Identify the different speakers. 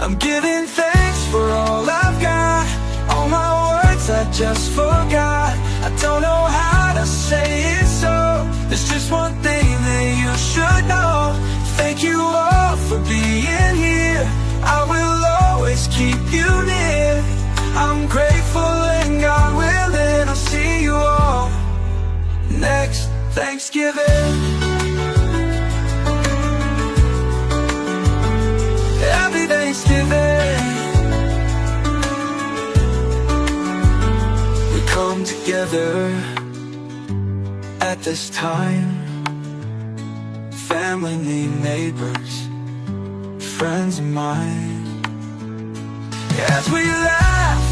Speaker 1: I'm giving thanks for all I've got. All my words I just forgot. I don't know how to say it, so there's just one thing that you should know. Thank you all for being here. I will always keep you near. I'm grateful and God willing, I'll see you all next Thanksgiving. Happy Thanksgiving. We come together at this time, family, neighbors, friends of mine, as we laugh